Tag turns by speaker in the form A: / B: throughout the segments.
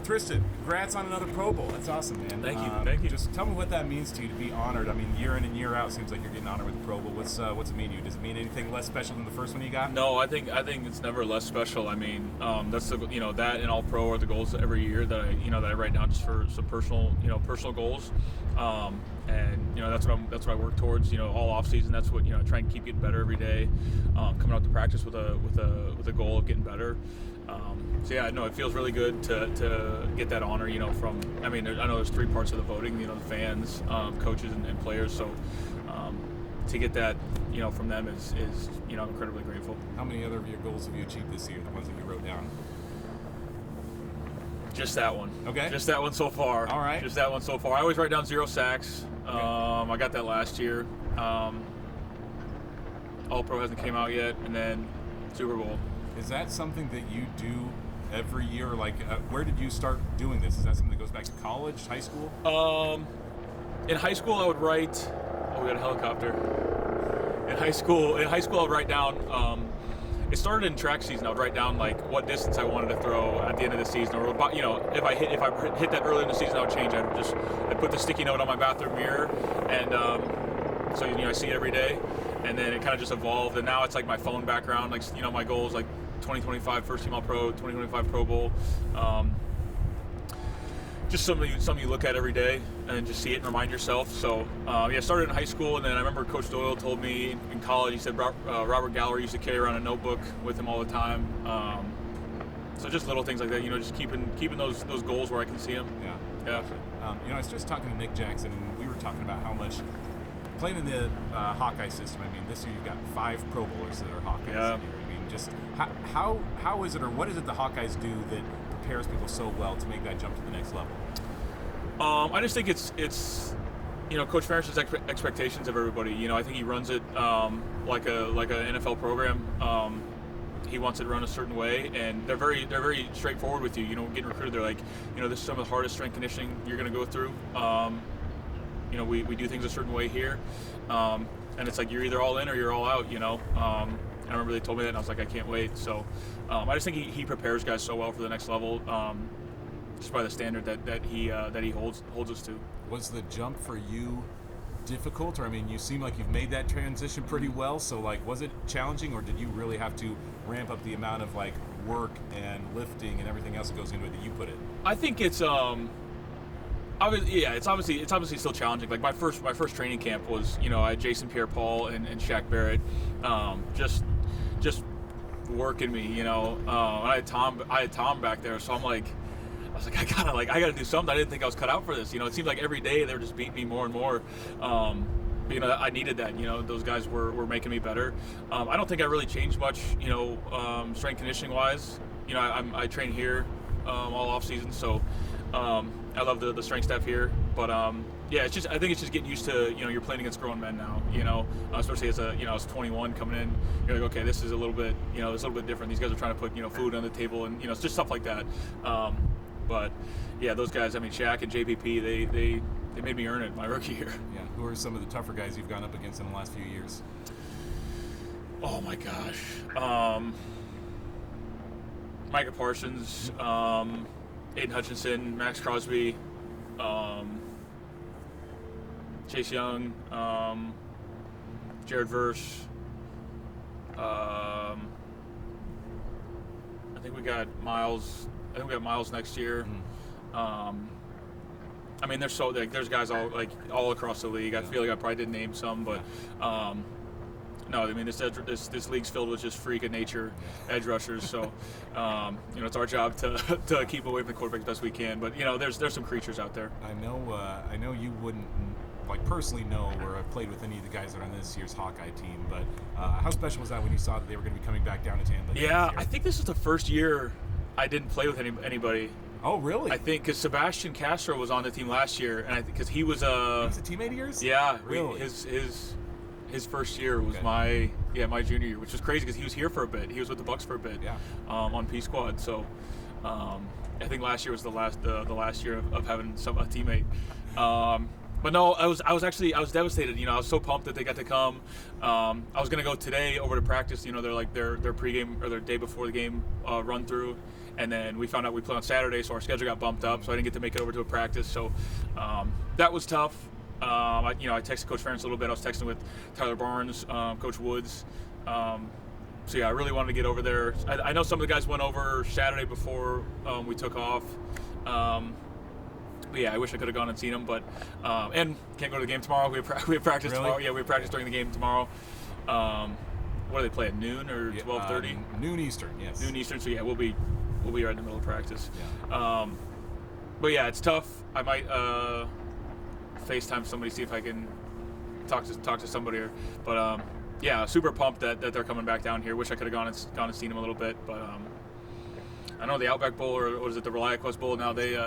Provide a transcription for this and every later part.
A: Tristan, congrats on another Pro Bowl. That's awesome, man.
B: Thank you.
A: Just tell me what that means to you to be honored. I mean, year in and year out, seems like you're getting honored with the Pro Bowl. What's it mean to you? Does it mean anything less special than the first one you got?
B: No, I think it's never less special. I mean, that's that and All Pro are the goals every year that I write down just for some personal goals. And that's what I work towards. All off season. That's what I try and keep getting better every day. Coming out to practice with a goal of getting better. So yeah, no, it feels really good to get that honor. From I know there's three parts of the voting. The fans, coaches, and players. So to get that from them is I'm incredibly grateful.
A: How many other of your goals have you achieved this year? The ones that you wrote down.
B: Just that one.
A: Okay.
B: Just that one so far.
A: All right.
B: Just that one so far. I always write down 0 sacks.
A: Okay.
B: I got that last year. All Pro hasn't came out yet, and then Super Bowl.
A: Is that something that you do every year? Like, where did you start doing this? Is that something that goes back to college, high school?
B: In high school, I would write. Oh, we got a helicopter. In high school, I would write down. It started in track season. I would write down like what distance I wanted to throw at the end of the season, or if I hit that early in the season, I would change. I'd put the sticky note on my bathroom mirror, and so I see it every day. And then it kind of just evolved, and now it's like my phone background. Like my goals like 2025 first team All Pro, 2025 Pro Bowl. Just something you look at every day and just see it and remind yourself. So I started in high school, and then I remember Coach Doyle told me in college, he said Robert Gallery used to carry around a notebook with him all the time. So just little things like that, just keeping those goals where I can see them.
A: Yeah. I was just talking to Nick Jackson, and we were talking about how much playing in the Hawkeye system. I mean, this year you've got 5 Pro Bowlers that are Hawkeyes.
B: Yeah.
A: I mean, just how is it, or what is it the Hawkeyes do that prepares people so well to make that jump to the next level?
B: I just think it's Coach Ferentz' expectations of everybody. I think he runs it like an NFL program. He wants it run a certain way, and they're very straightforward with you. Getting recruited, they're like, this is some of the hardest strength conditioning you're going to go through. We do things a certain way here, and it's like you're either all in or you're all out. I remember they told me that, and I was like, I can't wait. So I just think he prepares guys so well for the next level, just by the standard that he holds us to.
A: Was the jump for you difficult, or you seem like you've made that transition pretty well? So was it challenging, or did you really have to ramp up the amount of work and lifting and everything else that goes into it that you put in?
B: I think it's it's obviously still challenging. Like my first training camp was, I had Jason Pierre-Paul and Shaq Barrett, just working me, I had Tom back there, so I was like, I gotta do something. I didn't think I was cut out for this. It seemed like every day they were just beating me more and more. I needed that. Those guys were making me better. I don't think I really changed much, strength conditioning wise. I train here all off season, so I love the strength staff here. But I think it's just getting used to, you're playing against grown men now, especially as I was 21 coming in. You're like, okay, this is a little bit, it's a little bit different. These guys are trying to put, food on the table, and it's just stuff like that. But yeah, those guys, Shaq and JPP, they made me earn it my rookie year.
A: Yeah. Who are some of the tougher guys you've gone up against in the last few years?
B: Oh my gosh. Micah Parsons, Aiden Hutchinson, Max Crosby, Chase Young, Jared Verse. I think we got Miles. Miles next year. There's guys all across the league. I feel like I probably didn't name some, but no, this league's filled with just freak of nature edge rushers. So it's our job to keep away from the quarterback as best we can. But there's some creatures out there.
A: I know you wouldn't personally know or have played with any of the guys that are on this year's Hawkeye team, but how special was that when you saw that they were going to be coming back down to Tampa?
B: Yeah, I think this is the first year I didn't play with anybody.
A: Oh, really?
B: I think because Sebastian Castro was on the team last year, and I think because he was a
A: teammate of yours.
B: Yeah,
A: really.
B: His first year was my junior year, which was crazy because he was here for a bit. He was with the Bucs for a bit.
A: Yeah.
B: On P Squad. So I think last year was the last year of having a teammate. But no, I was devastated. I was so pumped that they got to come. I was gonna go today over to practice. They're like their pregame or their day before the game run through, and then we found out we play on Saturday, so our schedule got bumped up, so I didn't get to make it over to a practice. So that was tough. I texted Coach Ferentz a little bit. I was texting with Tyler Barnes, Coach Woods. So yeah, I really wanted to get over there. I know some of the guys went over Saturday before we took off. But yeah, I wish I could have gone and seen them, but and can't go to the game tomorrow. We have practice tomorrow. Yeah, we have practice during the game tomorrow. What do they play at noon or 12:30?
A: Noon Eastern. Yes.
B: Noon Eastern. So yeah, we'll be right in the middle of practice.
A: Yeah.
B: But yeah, it's tough. I might FaceTime somebody, see if I can talk to somebody. But yeah, super pumped that they're coming back down here. Wish I could have gone and seen them a little bit, but. I know the Outback Bowl, or what is it, the ReliaQuest Bowl, now they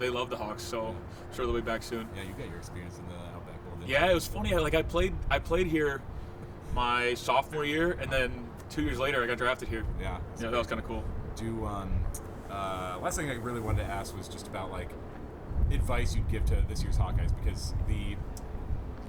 B: love the Hawks, so I'm sure they'll be back soon.
A: Yeah, you got your experience in the Outback Bowl, didn't you?
B: Yeah, it was funny. I played here my sophomore year, and then 2 years later I got drafted here.
A: Yeah.
B: Yeah, that was kind of cool.
A: Last thing I really wanted to ask was just about like advice you'd give to this year's Hawkeyes, because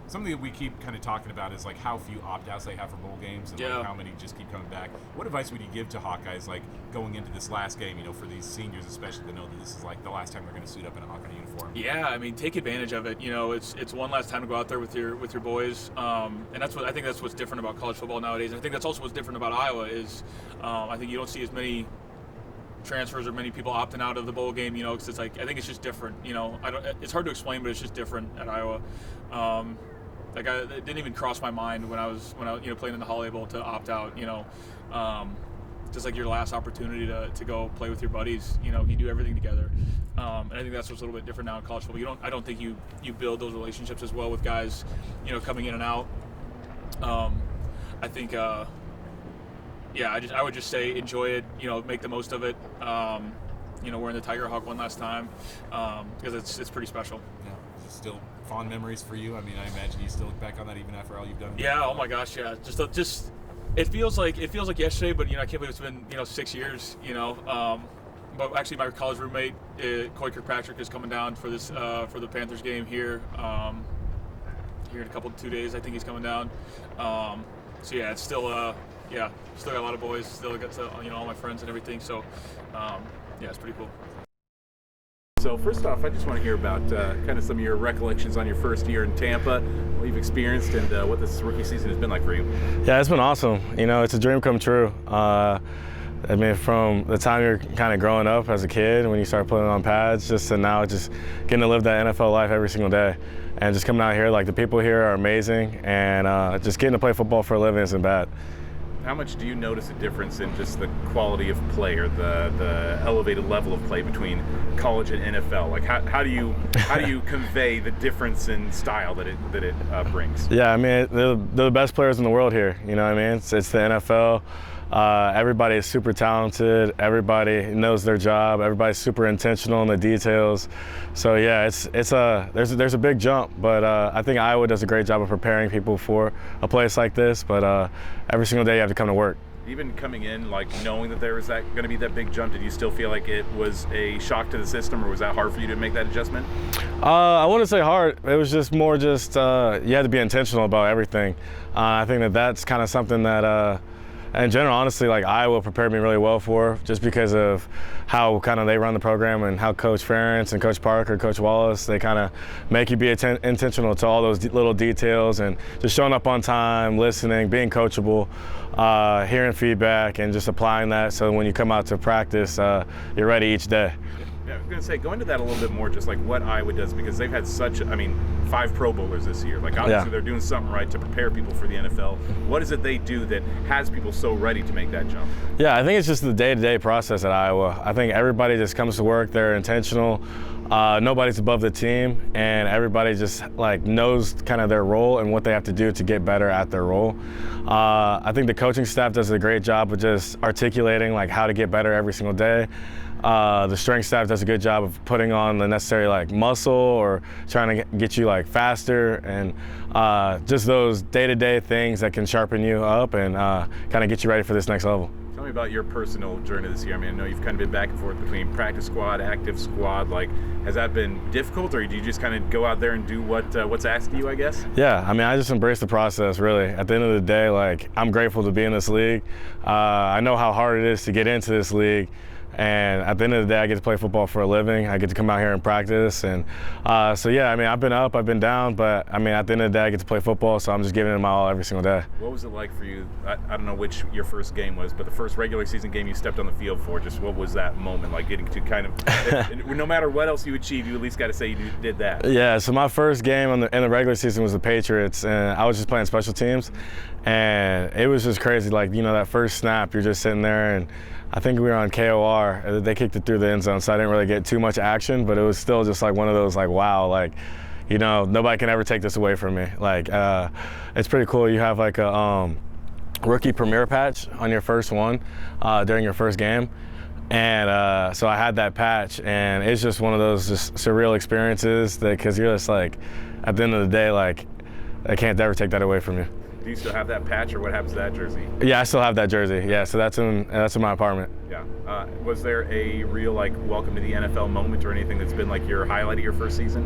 A: something that we keep kind of talking about is like how few opt-outs they have for bowl games and like how many just keep coming back. What advice would you give to Hawkeyes like going into this last game, for these seniors especially, to know that this is like the last time they're going to suit up in a Hawkeye uniform?
B: Yeah, I mean, take advantage of it. It's one last time to go out there with your boys, and I think that's what's different about college football nowadays. And I think that's also what's different about Iowa is I think you don't see as many transfers or many people opting out of the bowl game, because it's like I think it's just different. It's hard to explain, but it's just different at Iowa. It didn't even cross my mind when I was playing in the Holiday Bowl to opt out. Just like your last opportunity to go play with your buddies. You do everything together, and I think that's what's a little bit different now in college football. I don't think you build those relationships as well with guys, coming in and out. I think, I would just say enjoy it. Make the most of it. Wearing the Tiger Hawk one last time because it's pretty special.
A: Yeah, is it still fond memories for you? I mean, I imagine you still look back on that even after all you've done.
B: Yeah. Oh my gosh. Yeah. Just it feels like yesterday, but I can't believe it's been 6 years. But actually, my college roommate Coy Kirkpatrick is coming down for this for the Panthers game here. Here in 2 days, I think he's coming down. So yeah, it's still still got a lot of boys. Still got all my friends and everything. So yeah, it's pretty cool.
C: So first off, I just want to hear about kind of some of your recollections on your first year in Tampa, what you've experienced, and what this rookie season has been like for you.
D: Yeah, it's been awesome. It's a dream come true. I mean, from the time you're kind of growing up as a kid, when you start putting on pads, just to now just getting to live that NFL life every single day. And just coming out here, like the people here are amazing, and just getting to play football for a living isn't bad.
C: How much do you notice a difference in just the quality of play or the elevated level of play between college and NFL? Like how do you convey the difference in style that it brings?
D: Yeah, I mean they're the best players in the world here. You know what I mean? It's the NFL. Everybody is super talented. Everybody knows their job. Everybody's super intentional in the details. So yeah, there's a big jump, but I think Iowa does a great job of preparing people for a place like this. But every single day you have to come to work.
C: Even coming in, like knowing that there was going to be that big jump, did you still feel like it was a shock to the system, or was that hard for you to make that adjustment?
D: I wouldn't say hard. It was just more you had to be intentional about everything. I think that's kind of something that. In general, honestly, like Iowa prepared me really well for, just because of how kind of they run the program and how Coach Ferentz and Coach Parker, Coach Wallace, they kind of make you be intentional to all those little details and just showing up on time, listening, being coachable, hearing feedback, and just applying that so when you come out to practice, you're ready each day.
C: Yeah, I was going to say, go into that a little bit more, just like what Iowa does, because they've had 5 Pro Bowlers this year. Like, obviously, they're doing something right to prepare people for the NFL. What is it they do that has people so ready to make that jump?
D: Yeah, I think it's just the day-to-day process at Iowa. I think everybody just comes to work, they're intentional. Nobody's above the team, and everybody just knows kind of their role and what they have to do to get better at their role. I think the coaching staff does a great job of just articulating how to get better every single day. The strength staff does a good job of putting on the necessary muscle or trying to get you faster, and just those day-to-day things that can sharpen you up and kind of get you ready for this next level.
C: Tell me about your personal journey this year. I mean, I know you've kind of been back and forth between practice squad, active squad. Has that been difficult, or do you just kind of go out there and do what's asked of you, I guess?
D: Yeah, I mean, I just embrace the process, really. At the end of the day, I'm grateful to be in this league. I know how hard it is to get into this league. And at the end of the day, I get to play football for a living. I get to come out here and practice. And so, yeah, I mean, I've been up, I've been down, but I mean, at the end of the day, I get to play football, so I'm just giving it my all every single day.
C: What was it like for you? I don't know which your first game was, but the first regular season game you stepped on the field for, just what was that moment like, getting to kind of, no matter what else you achieve, you at least got to say you did that.
D: Yeah, so my first game in the regular season was the Patriots, and I was just playing special teams, and it was just crazy. Like, you know, that first snap, you're just sitting there, and I think we were on KOR. They kicked it through the end zone, so I didn't really get too much action, but it was still just like one of those, like, wow, like, you know, nobody can ever take this away from me. Like, it's pretty cool. You have like a rookie premiere patch on your first one during your first game. And so I had that patch, and it's just one of those just surreal experiences because you're just like, at the end of the day, like, I can't ever take that away from you.
C: Do you still have that patch, or what happens to that jersey?
D: Yeah, I still have that jersey. Yeah, so that's in my apartment.
C: Yeah. Was there a real, like, welcome to the NFL moment or anything that's been like your highlight of your first season?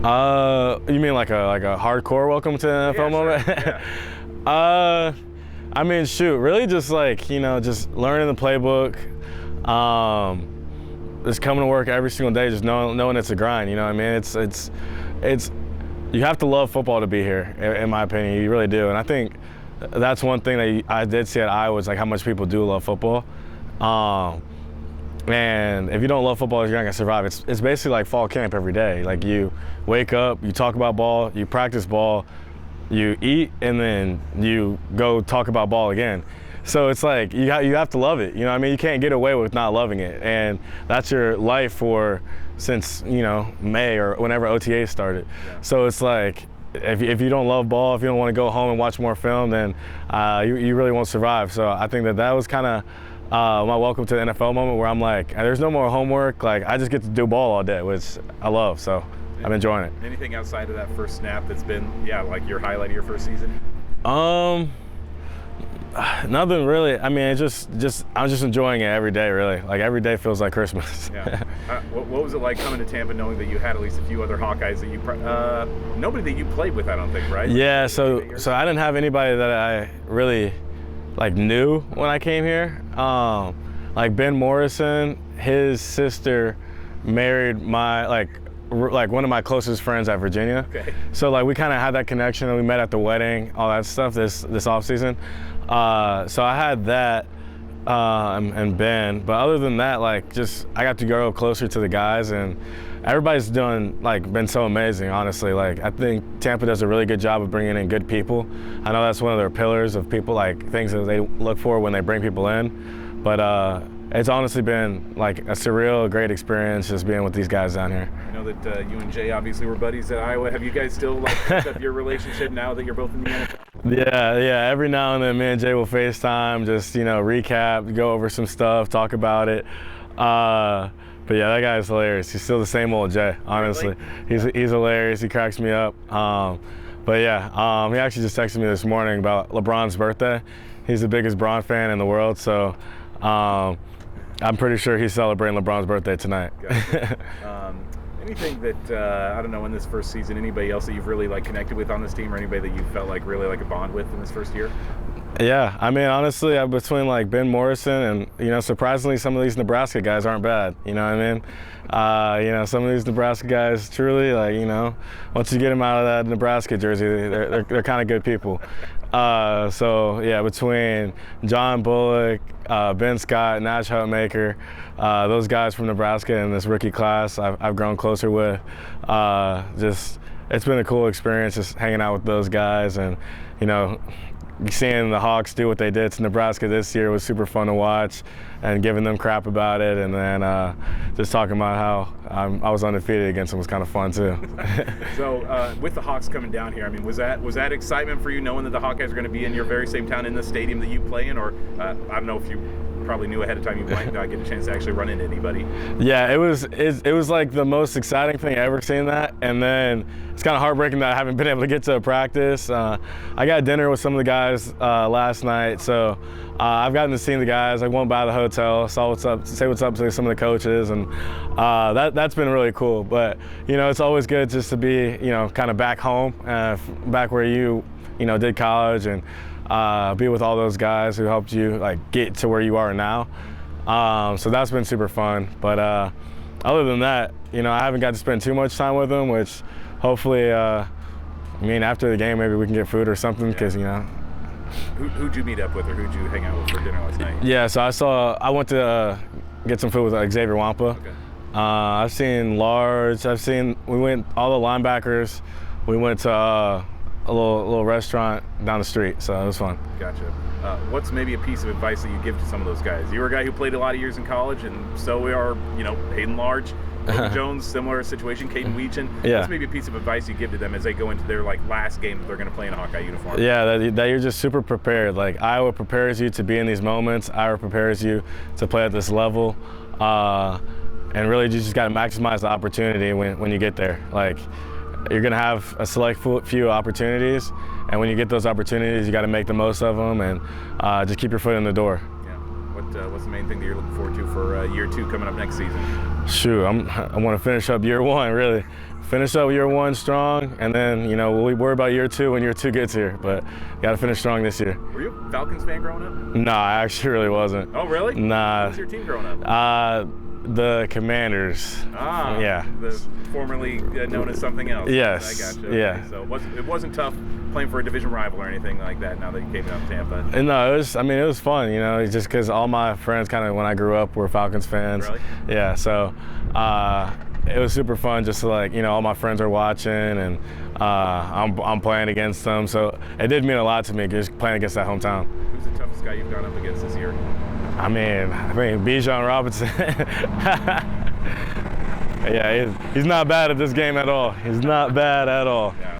D: You mean like a hardcore welcome to the NFL moment?
C: Sure.
D: Yeah. I mean, shoot, really just like, you know, just learning the playbook, just coming to work every single day, just knowing it's a grind. You know what I mean? It's you have to love football to be here, in my opinion. You really do. And I think that's one thing that I did see at Iowa is like how much people do love football. And if you don't love football, you're not gonna survive. It's basically like fall camp every day. Like, you wake up, you talk about ball, you practice ball, you eat, and then you go talk about ball again. So it's like you have to love it. You know what I mean? You can't get away with not loving it. And that's your life since, you know, May or whenever OTA started. Yeah. So it's like, if you don't love ball, if you don't want to go home and watch more film, then you really won't survive. So I think that was kind of my welcome to the NFL moment, where I'm like, there's no more homework. Like, I just get to do ball all day, which I love. So I'm enjoying it.
C: Anything outside of that first snap that's been, like your highlight of your first season?
D: Nothing really. I mean, I'm just enjoying it every day, really. Like, every day feels like Christmas.
C: Yeah. What was it like coming to Tampa, knowing that you had at least a few other Hawkeyes that nobody that you played with, I don't think, right?
D: Yeah. So I didn't have anybody that I really knew when I came here. Like Ben Morrison, his sister married my one of my closest friends at Virginia. Okay. So like, we kind of had that connection, and we met at the wedding, all that stuff this off season. So I had that and Ben, but other than that, like, just I got to grow closer to the guys, and everybody's been so amazing, honestly. Like, I think Tampa does a really good job of bringing in good people. I know that's one of their pillars of people, like, things that they look for when they bring people in. But it's honestly been like a surreal, great experience just being with these guys down here.
C: I know that you and Jay obviously were buddies at Iowa. Have you guys still kept up your relationship now that you're both in the NFL?
D: Yeah. Every now and then, me and Jay will FaceTime, just, you know, recap, go over some stuff, talk about it. But yeah, that guy's hilarious. He's still the same old Jay, honestly. Really? He's hilarious. He cracks me up. But yeah, he actually just texted me this morning about LeBron's birthday. He's the biggest Bron fan in the world, so I'm pretty sure he's celebrating LeBron's birthday tonight.
C: Anything that, I don't know, in this first season, anybody else that you've really connected with on this team, or anybody that you felt really a bond with in this first year?
D: Yeah, I mean, honestly, between Ben Morrison and, you know, surprisingly, some of these Nebraska guys aren't bad. You know what I mean? You know, some of these Nebraska guys truly, you know, once you get them out of that Nebraska jersey, they're kind of good people. So yeah, between John Bullock, Ben Scott, Nash Hutmaker, those guys from Nebraska in this rookie class, I've grown closer with. It's been a cool experience just hanging out with those guys, and, you know, seeing the Hawks do what they did to Nebraska this year was super fun to watch, and giving them crap about it, and then just talking about how I was undefeated against them was kind of fun too.
C: So with the Hawks coming down here, I mean, was that excitement for you, knowing that the Hawkeyes are going to be in your very same town in the stadium that you play in, or I don't know if you probably knew ahead of time you might not get a chance to actually run into anybody?
D: Yeah, it was like the most exciting thing I ever seen that, and then it's kind of heartbreaking that I haven't been able to get to a practice. I got dinner with some of the guys last night, so I've gotten to see the guys. I went by the hotel, saw what's up, say what's up to some of the coaches, and that's been really cool. But, you know, it's always good just to be, you know, kind of back home, back where you know, did college, and be with all those guys who helped you get to where you are now. So that's been super fun. But other than that, you know, I haven't got to spend too much time with him, which hopefully, I mean, after the game, maybe we can get food or something, because, you know.
C: Who'd you meet up with, or who'd you hang out with for dinner last night?
D: Yeah, so I went to get some food with Xavier Wampa.
C: Okay.
D: I've seen Large. We went all the linebackers. We went to a little restaurant down the street, so it was fun.
C: Gotcha. What's maybe a piece of advice that you give to some of those guys? You were a guy who played a lot of years in college, and so we are, you know, Hayden Large, Logan Jones, similar situation, Caden Weechin.
D: Yeah.
C: What's maybe a piece of advice you give to them as they go into their last game that they're going to play in a Hawkeye uniform?
D: Yeah, that you're just super prepared. Like, Iowa prepares you to be in these moments. Iowa prepares you to play at this level. And really, you just got to maximize the opportunity when you get there. Like, you're going to have a select few opportunities, and when you get those opportunities, you got to make the most of them and just keep your foot in the door.
C: Yeah. What's the main thing that you're looking forward to for year 2 coming up next season?
D: Shoot, I want to finish up year 1, really. Finish up year 1 strong, and then, you know, we'll worry about year 2 when year 2 gets here. But got to finish strong this year.
C: Were you a Falcons fan growing up?
D: Nah, I actually really wasn't.
C: Oh, really?
D: Nah.
C: What was your team growing up?
D: The Commanders.
C: Ah,
D: yeah.
C: The formerly known as something else.
D: Yes.
C: I gotcha. Okay.
D: Yeah.
C: So it wasn't tough playing for a division rival or anything like that. Now that you came down to Tampa.
D: And no, it was fun. You know, just because all my friends kind of when I grew up were Falcons fans.
C: Really?
D: Yeah. So it was super fun. Just to, like, you know, all my friends are watching, and I'm playing against them. So it did mean a lot to me just playing against that hometown.
C: Who's the toughest guy you've gone up against this year?
D: I mean, Bijan Robinson. Yeah, he's not bad at this game at all. He's not bad at all.
C: Yeah.